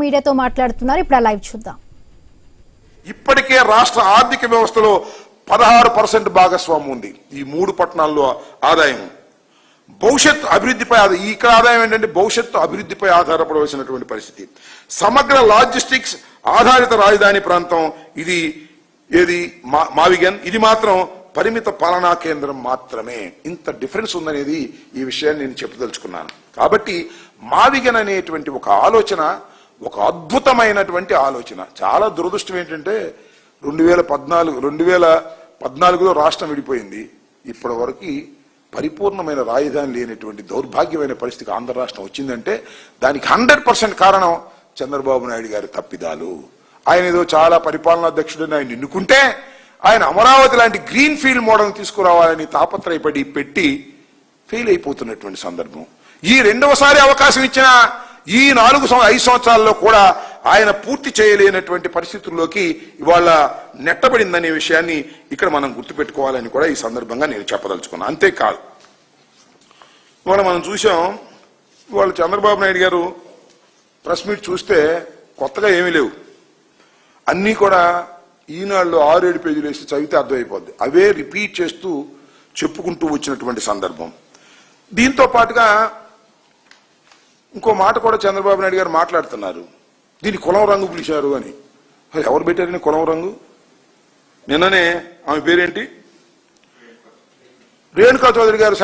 మీడియాతో మాట్లాడుతున్నారు. ఇప్పుడు లైవ్ చూద్దాం. ఇప్పటికే రాష్ట్ర ఆర్థిక వ్యవస్థలో 16% భాగస్వామ్యం ఉంది. ఈ 3 పట్టణాల్లో ఆదాయం భవిష్యత్తు అభివృద్ధిపై ఇక్కడ ఆదాయం ఏంటంటే భవిష్యత్తు అభివృద్ధిపై ఆధారపడవలసినటువంటి పరిస్థితి. సమగ్ర లాజిస్టిక్స్ ఆధారిత రాజధాని ప్రాంతం ఇది ఏది మావిగన్, ఇది మాత్రం పరిమిత పాలనా కేంద్రం మాత్రమే. ఇంత డిఫరెన్స్ ఉందనేది ఈ విషయాన్ని నేను చెప్పదలుచుకున్నాను. కాబట్టి మావిగన్ అనేటువంటి ఒక ఆలోచన ఒక అద్భుతమైనటువంటి ఆలోచన. చాలా దురదృష్టం ఏంటంటే 2014లో రాష్ట్రం విడిపోయింది. ఇప్పటి వరకు పరిపూర్ణమైన రాజధాని లేనటువంటి దౌర్భాగ్యమైన పరిస్థితికి ఆంధ్ర రాష్ట్రం వచ్చిందంటే దానికి 100% కారణం చంద్రబాబు నాయుడు గారి తప్పిదాలు. ఆయన ఏదో చాలా పరిపాలనాధ్యక్షుడని ఆయన ఎన్నుకుంటే ఆయన అమరావతి లాంటి గ్రీన్ ఫీల్డ్ మోడల్ తీసుకురావాలని తాపత్రయపడి పెట్టి ఫెయిల్ అయిపోతున్నటువంటి సందర్భం. ఈ రెండవసారి అవకాశం ఇచ్చిన ఈ 5 సంవత్సరాల్లో కూడా ఆయన పూర్తి చేయలేనటువంటి పరిస్థితుల్లోకి ఇవాళ నెట్టబడిందనే విషయాన్ని ఇక్కడ మనం గుర్తుపెట్టుకోవాలని కూడా ఈ సందర్భంగా నేను చెప్పదలుచుకున్నాను. అంతేకాదు ఇవాళ మనం చూసాం, ఇవాళ చంద్రబాబు నాయుడు గారు ప్రెస్ మీట్ చూస్తే కొత్తగా ఏమీ లేవు, అన్నీ కూడా ఈనాళ్ళు 6-7 పేజీలు వేసి చదివితే అర్థమైపోద్ది. అవే రిపీట్ చేస్తూ చెప్పుకుంటూ వచ్చినటువంటి సందర్భం. దీంతో పాటుగా ఇంకో మాట కూడా చంద్రబాబు నాయుడు గారు మాట్లాడుతున్నారు, దీన్ని కులం రంగు పిలిచారు అని. ఎవరు పెట్టారని కులం రంగు? నిన్ననే ఆమె పేరేంటి, రేణుకా చౌదరి గారు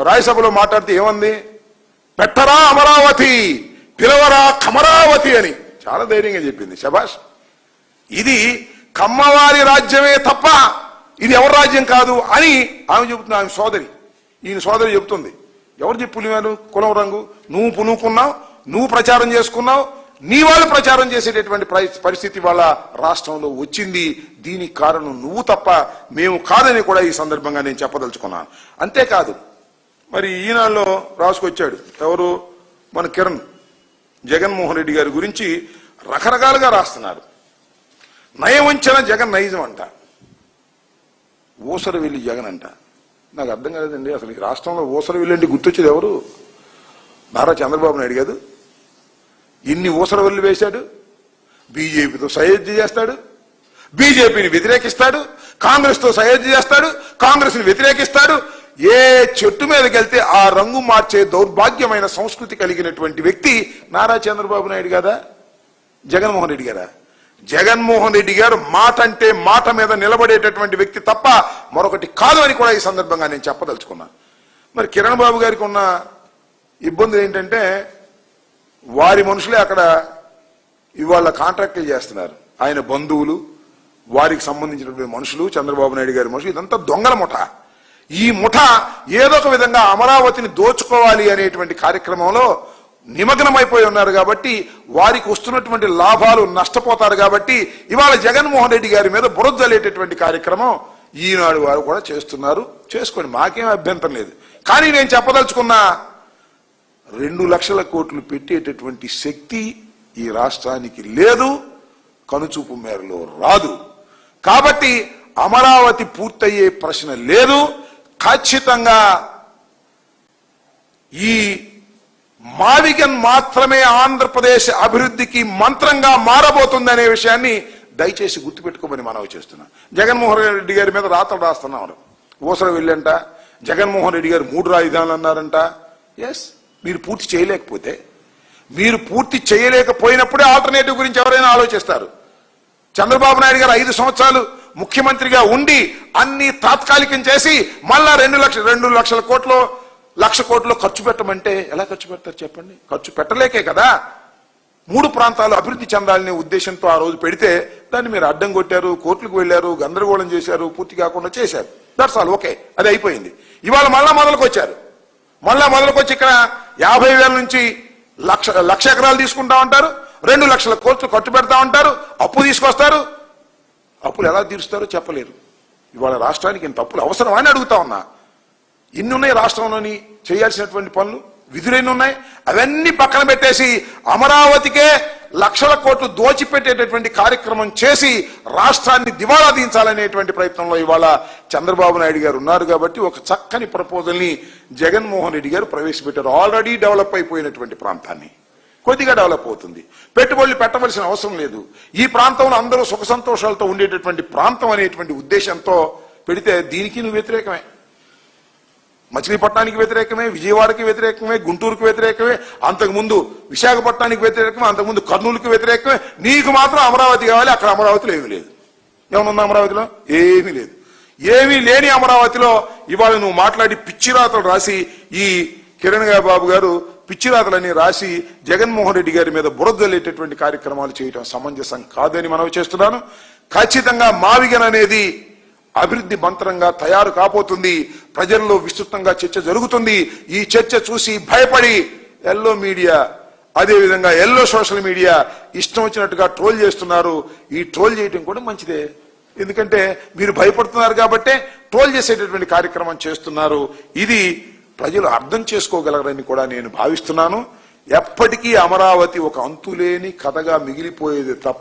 రాజ్యసభలో మాట్లాడితే ఏమంది, పెట్టరా అమరావతి పిలవరా కమరావతి అని చాలా ధైర్యంగా చెప్పింది. శభాష్. ఇది కమ్మవారి రాజ్యమే తప్ప ఇది ఎవరి రాజ్యం కాదు అని ఆమె చెబుతుంది. ఆమె సోదరి, ఈయన సోదరి చెబుతుంది. ఎవరు చెప్పుకునేవారు కులం రంగు? నువ్వు పునుకున్నావు, నువ్వు ప్రచారం చేసుకున్నావు, నీ వాళ్ళు ప్రచారం చేసేటటువంటి పరిస్థితి వాళ్ళ రాష్ట్రంలో వచ్చింది. దీనికి కారణం నువ్వు తప్ప మేము కాదని కూడా ఈ సందర్భంగా నేను చెప్పదలుచుకున్నాను. అంతేకాదు మరి ఈనాడులో రాసుకొచ్చాడు ఎవరు, మన కిరణ్, జగన్మోహన్ రెడ్డి గారి గురించి రకరకాలుగా రాస్తున్నారు. నయవంచన జగన్ నైజం అంట, ఊసర వెళ్ళి జగన్ అంట. నాకు అర్థం కాలేదండి, అసలు ఈ రాష్ట్రంలో ఊసర వెళ్ళండి గుర్తొచ్చేది ఎవరు? నారా చంద్రబాబు నాయుడు గారు. ఇన్ని ఊసర వెళ్ళి వేశాడు, బీజేపీతో సయోధ్య చేస్తాడు, బీజేపీని వ్యతిరేకిస్తాడు, కాంగ్రెస్తో సయోధ్య చేస్తాడు, కాంగ్రెస్ని వ్యతిరేకిస్తాడు. ఏ చెట్టు మీదకి వెళ్తే ఆ రంగు మార్చే దౌర్భాగ్యమైన సంస్కృతి కలిగినటువంటి వ్యక్తి నారా చంద్రబాబు నాయుడు కదా, జగన్మోహన్ రెడ్డి గారా? జగన్మోహన్ రెడ్డి గారు మాట అంటే మాట మీద నిలబడేటటువంటి వ్యక్తి తప్ప మరొకటి కాదు అని కూడా ఈ సందర్భంగా నేను చెప్పదలుచుకున్నా. మరి కిరణ్ బాబు గారికి ఉన్న ఇబ్బంది ఏంటంటే వారి మనుషులే అక్కడ ఇవాళ కాంట్రాక్టులు చేస్తున్నారు. ఆయన బంధువులు, వారికి సంబంధించినటువంటి మనుషులు, చంద్రబాబు నాయుడు గారి మనుషులు, ఇదంతా దొంగల ముఠ. ఈ ముఠ ఏదో ఒక విధంగా అమరావతిని దోచుకోవాలి అనేటువంటి కార్యక్రమంలో నిమగ్నమైపోయి ఉన్నారు. కాబట్టి వారికి వస్తున్నటువంటి లాభాలు నష్టపోతారు. కాబట్టి ఇవాళ జగన్మోహన్ రెడ్డి గారి మీద బురద జల్లేటటువంటి కార్యక్రమం ఈనాడు వారు కూడా చేస్తున్నారు. చేసుకోండి, మాకేం అభ్యంతరం లేదు. కానీ నేను చెప్పదలుచుకున్న 2 లక్షల కోట్లు పెట్టేటటువంటి శక్తి ఈ రాష్ట్రానికి లేదు, కనుచూపు మేరలో రాదు. కాబట్టి అమరావతి పూర్తయ్యే ప్రశ్న లేదు. ఖచ్చితంగా ఈ మావిగన్ మాత్రమే ఆంధ్రప్రదేశ్ అభివృద్ధికి మంత్రంగా మారబోతుందనే విషయాన్ని దయచేసి గుర్తుపెట్టుకోమని మనవి చేస్తున్నా. జగన్మోహన్ రెడ్డి గారి మీద రాతలు రాస్తున్నారు. ఊసర వెళ్ళంట, జగన్మోహన్ రెడ్డి గారు 3 రాజధానులు అన్నారంట. ఎస్, మీరు పూర్తి చేయలేకపోయినప్పుడే ఆల్టర్నేటివ్ గురించి ఎవరైనా ఆలోచిస్తారు. చంద్రబాబు నాయుడు గారు 5 సంవత్సరాలు ముఖ్యమంత్రిగా ఉండి అన్ని తాత్కాలికం చేసి మళ్ళా 2 లక్షల కోట్లు 1,00,000 కోట్లు ఖర్చు పెట్టమంటే ఎలా ఖర్చు పెడతారు చెప్పండి? ఖర్చు పెట్టలేకే కదా 3 ప్రాంతాలు అభివృద్ధి చెందాలనే ఉద్దేశంతో ఆ రోజు పెడితే దాన్ని మీరు అడ్డం కొట్టారు, కోర్టులకు వెళ్లారు, గందరగోళం చేశారు, పూర్తి కాకుండా చేశారు. That's all. ఓకే, అది అయిపోయింది. ఇవాళ మళ్ళా మొదలుకొచ్చారు. ఇక్కడ 50,000 నుంచి 1,00,000 ఎకరాలు తీసుకుంటా ఉంటారు, 2 లక్షల కోట్లు ఖర్చు పెడతా ఉంటారు, అప్పు తీసుకొస్తారు. అప్పులు ఎలా తీరుస్తారో చెప్పలేరు. ఇవాళ రాష్ట్రానికి ఇంత అప్పులు అవసరమా అని అడుగుతా ఉన్నా. ఇన్ని ఉన్నాయి రాష్ట్రంలోని చేయాల్సినటువంటి పనులు, విధులు ఎన్ని ఉన్నాయి, అవన్నీ పక్కన పెట్టేసి అమరావతికే 1,00,000 కోట్లు దోచిపెట్టేటటువంటి కార్యక్రమం చేసి రాష్ట్రాన్ని దివాలా దించాలనేటువంటి ప్రయత్నంలో ఇవాళ చంద్రబాబు నాయుడు గారు ఉన్నారు. కాబట్టి ఒక చక్కని ప్రపోజల్ ని జగన్మోహన్ రెడ్డి గారు ప్రవేశపెట్టారు. ఆల్రెడీ డెవలప్ అయిపోయినటువంటి ప్రాంతాన్ని కొద్దిగా డెవలప్ అవుతుంది. పెట్టుబడులు పెట్టవలసిన అవసరం లేదు. ఈ ప్రాంతంలో అందరూ సుఖ సంతోషాలతో ఉండేటటువంటి ప్రాంతం అనేటువంటి ఉద్దేశంతో పెడితే దీనికి నువ్వు వ్యతిరేకమే. మచిలీపట్నానికి వ్యతిరేకమే, విజయవాడకి వ్యతిరేకమే, గుంటూరుకి వ్యతిరేకమే, అంతకుముందు విశాఖపట్నానికి వ్యతిరేకమే, అంతకుముందు కర్నూలుకి వ్యతిరేకమే. నీకు మాత్రం అమరావతి కావాలి. అక్కడ అమరావతిలో ఏమీ లేదు. ఏమన్నా అమరావతిలో ఏమీ లేదు. ఏమీ లేని అమరావతిలో ఇవాళ నువ్వు మాట్లాడి పిచ్చిరాతలు రాసి, ఈ కిరణ్ బాబు గారు పిచ్చిరాతలని రాసి జగన్మోహన్ రెడ్డి గారి మీద బురదలేటటువంటి కార్యక్రమాలు చేయడం సమంజసం కాదని మనవి చేస్తున్నాను. ఖచ్చితంగా మావిగన్ అనేది అభివృద్ధి మంత్రంగా తయారు కాబోతుంది. ప్రజల్లో విస్తృతంగా చర్చ జరుగుతుంది. ఈ చర్చ చూసి భయపడి ఎల్లో మీడియా, అదేవిధంగా ఎల్లో సోషల్ మీడియా ఇష్టం వచ్చినట్టుగా ట్రోల్ చేస్తున్నారు. ఈ ట్రోల్ చేయడం కూడా మంచిదే. ఎందుకంటే మీరు భయపడుతున్నారు కాబట్టే ట్రోల్ చేసేటటువంటి కార్యక్రమం చేస్తున్నారు. ఇది ప్రజలు అర్థం చేసుకోగలరని కూడా నేను భావిస్తున్నాను. ఎప్పటికీ అమరావతి ఒక అంతులేని కథగా మిగిలిపోయేది తప్ప